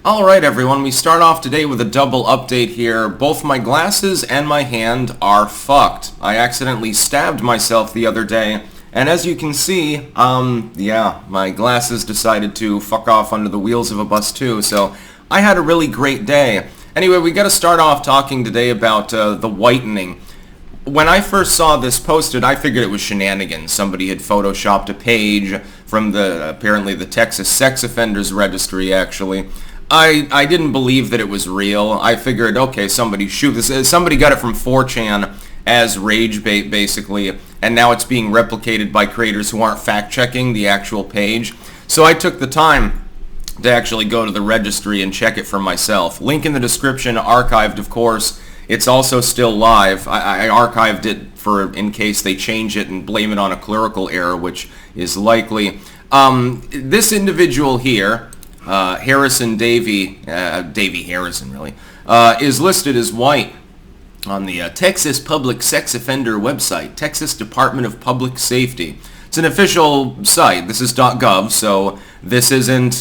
Alright everyone, we start off today with a double update here. Both my glasses and my hand are fucked. I accidentally stabbed myself the other day, and as you can see, my glasses decided to fuck off under the wheels of a bus too, so I had a really great day. Anyway, we gotta start off talking today about the whitening. When I first saw this posted, I figured it was shenanigans. Somebody had photoshopped a page from apparently the Texas Sex Offenders Registry, actually. I didn't believe that it was real. I figured, okay, somebody got it from 4chan as rage bait, basically, and now it's being replicated by creators who aren't fact-checking the actual page. So I took the time to actually go to the registry and check it for myself. Link in the description, archived, of course. It's also still live. I archived it in case they change it and blame it on a clerical error, which is likely. This individual here, Harrison Davy Harrison really, is listed as white on the Texas Public Sex Offender website, Texas Department of Public Safety. It's an official site. This is .gov, so this isn't,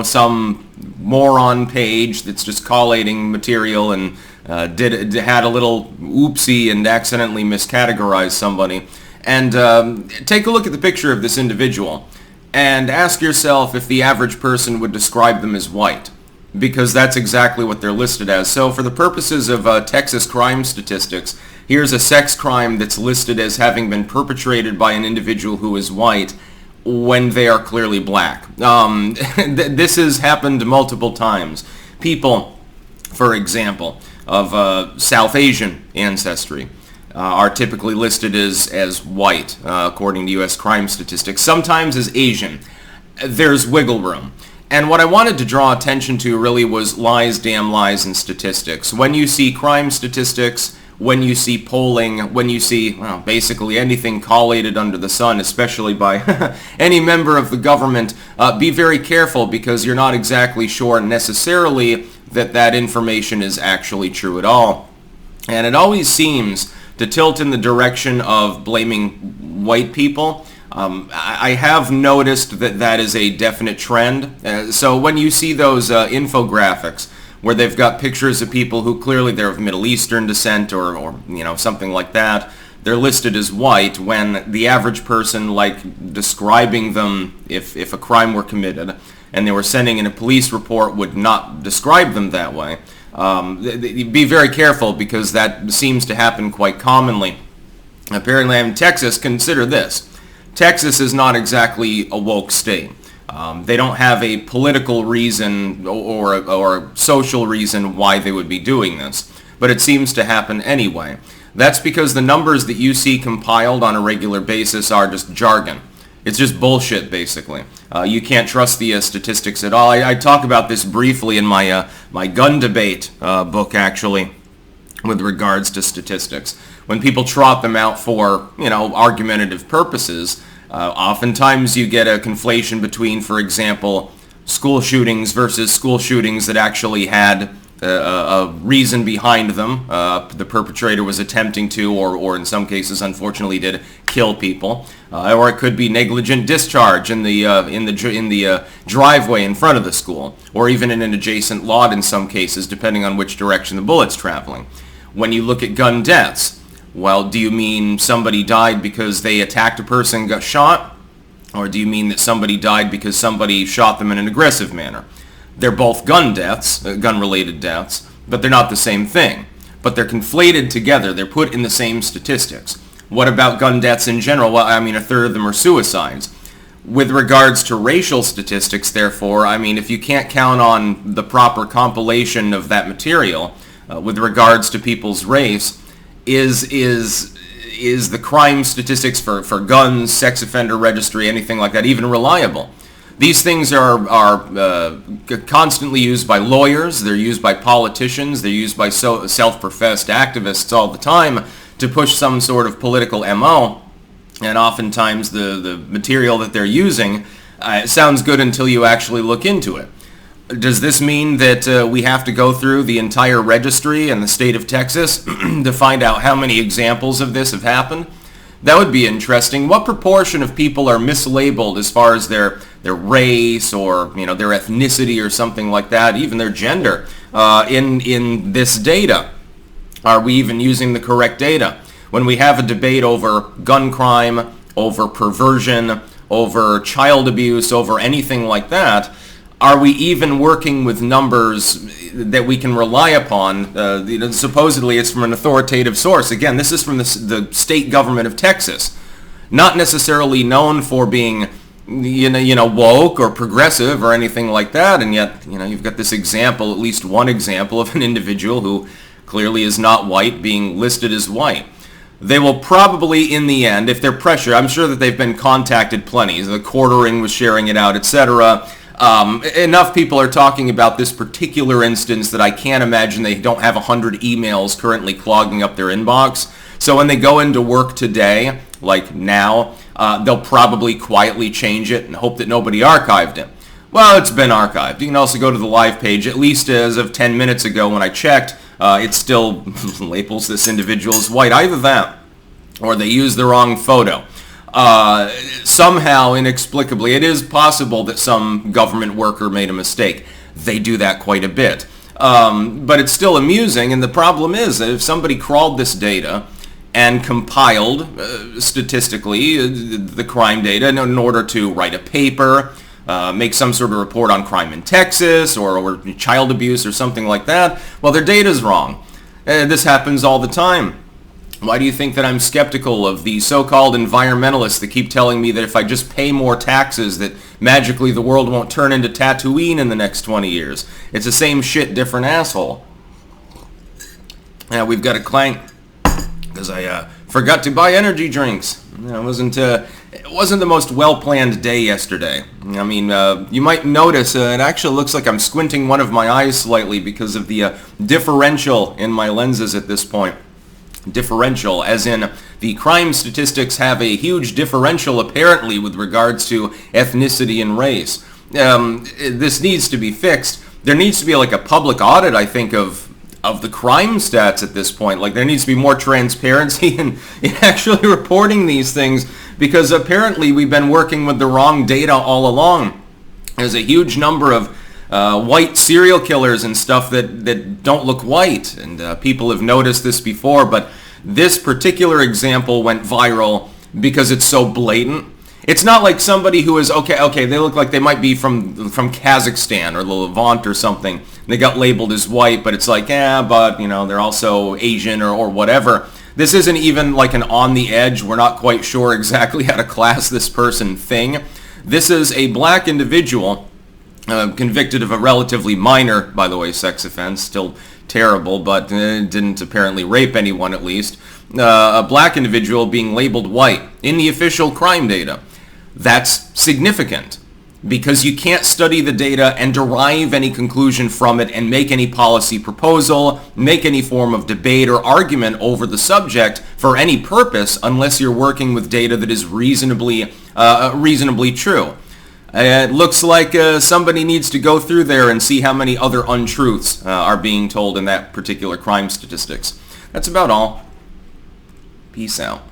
some moron page that's just collating material and had a little oopsie and accidentally miscategorized somebody. And take a look at the picture of this individual and ask yourself if the average person would describe them as white, because that's exactly what they're listed as. So for the purposes of Texas crime statistics, here's a sex crime that's listed as having been perpetrated by an individual who is white when they are clearly black. This has happened multiple times. People, for example, of South Asian ancestry are typically listed as white, according to U.S. crime statistics, sometimes as Asian. There's wiggle room. And what I wanted to draw attention to really was lies, damn lies, and statistics. When you see crime statistics, when you see polling, when you see, basically anything collated under the sun, especially by any member of the government, be very careful, because you're not exactly sure necessarily that information is actually true at all. And it always seems to tilt in the direction of blaming white people. I have noticed that is a definite trend. So when you see those infographics where they've got pictures of people who clearly they're of Middle Eastern descent or something like that, they're listed as white, when the average person, like describing them if a crime were committed and they were sending in a police report, would not describe them that way. Be very careful, because that seems to happen quite commonly. Apparently in Texas, consider this. Texas is not exactly a woke state. They don't have a political reason or social reason why they would be doing this, but it seems to happen anyway. That's because the numbers that you see compiled on a regular basis are just jargon. It's just bullshit, basically. You can't trust the statistics at all. I talk about this briefly in my my gun debate book, actually, with regards to statistics. When people trot them out for, argumentative purposes, oftentimes you get a conflation between, for example, school shootings versus school shootings that actually had a reason behind them. The perpetrator was attempting to, or in some cases, unfortunately, did kill people, or it could be negligent discharge in the driveway in front of the school, or even in an adjacent lot in some cases, depending on which direction the bullet's traveling. When you look at gun deaths, well, do you mean somebody died because they attacked a person and got shot, or do you mean that somebody died because somebody shot them in an aggressive manner? They're both gun deaths, gun-related deaths, but they're not the same thing. But they're conflated together. They're put in the same statistics. What about gun deaths in general? Well, a third of them are suicides. With regards to racial statistics, therefore, if you can't count on the proper compilation of that material with regards to people's race, is the crime statistics for guns, sex offender registry, anything like that even reliable? These things are constantly used by lawyers, they're used by politicians, they're used by self-professed activists all the time to push some sort of political MO, and oftentimes the material that they're using sounds good until you actually look into it. Does this mean that we have to go through the entire registry in the state of Texas to find out how many examples of this have happened? That would be interesting. What proportion of people are mislabeled as far as their race or their ethnicity or something like that, even their gender, in this data? Are we even using the correct data? When we have a debate over gun crime, over perversion, over child abuse, over anything like that, are we even working with numbers that we can rely upon? Supposedly it's from an authoritative source. Again, this is from the state government of Texas. Not necessarily known for being woke or progressive or anything like that, and yet you've got this example, at least one example, of an individual who clearly is not white being listed as white. They will probably, in the end, if they're pressured, I'm sure that they've been contacted plenty. The quartering was sharing it out, etc. Enough people are talking about this particular instance that I can't imagine they don't have 100 emails currently clogging up their inbox. So when they go into work today, like now, they'll probably quietly change it and hope that nobody archived it. Well, it's been archived. You can also go to the live page, at least as of 10 minutes ago when I checked. It still labels this individual as white. Either that, or they use the wrong photo. Somehow, inexplicably, it is possible that some government worker made a mistake. They do that quite a bit. But it's still amusing, and the problem is that if somebody crawled this data and compiled, statistically, the crime data in order to write a paper, make some sort of report on crime in Texas or child abuse or something like that, well, their data's wrong. This happens all the time. Why do you think that I'm skeptical of the so-called environmentalists that keep telling me that if I just pay more taxes that magically the world won't turn into Tatooine in the next 20 years? It's the same shit, different asshole. Now we've got a clank because I forgot to buy energy drinks. It wasn't the most well-planned day yesterday. I mean, you might notice it actually looks like I'm squinting one of my eyes slightly because of the differential in my lenses at this point. Differential, as in the crime statistics have a huge differential apparently with regards to ethnicity and race. This needs to be fixed. There needs to be like a public audit, I think, of the crime stats at this point. Like there needs to be more transparency in actually reporting these things, because apparently we've been working with the wrong data all along. There's a huge number of white serial killers and stuff that don't look white, and people have noticed this before, but this particular example went viral because it's so blatant. It's not like somebody who is, okay, they look like they might be from Kazakhstan or the Levant or something. They got labeled as white, but it's like, but they're also Asian or whatever. This isn't even like an on the edge, we're not quite sure exactly how to class this person thing. This is a black individual convicted of a relatively minor, by the way, sex offense, still terrible, but didn't apparently rape anyone at least. A black individual being labeled white in the official crime data. That's significant because you can't study the data and derive any conclusion from it and make any policy proposal, make any form of debate or argument over the subject for any purpose unless you're working with data that is reasonably true. It looks like somebody needs to go through there and see how many other untruths are being told in that particular crime statistics. That's about all. Peace out.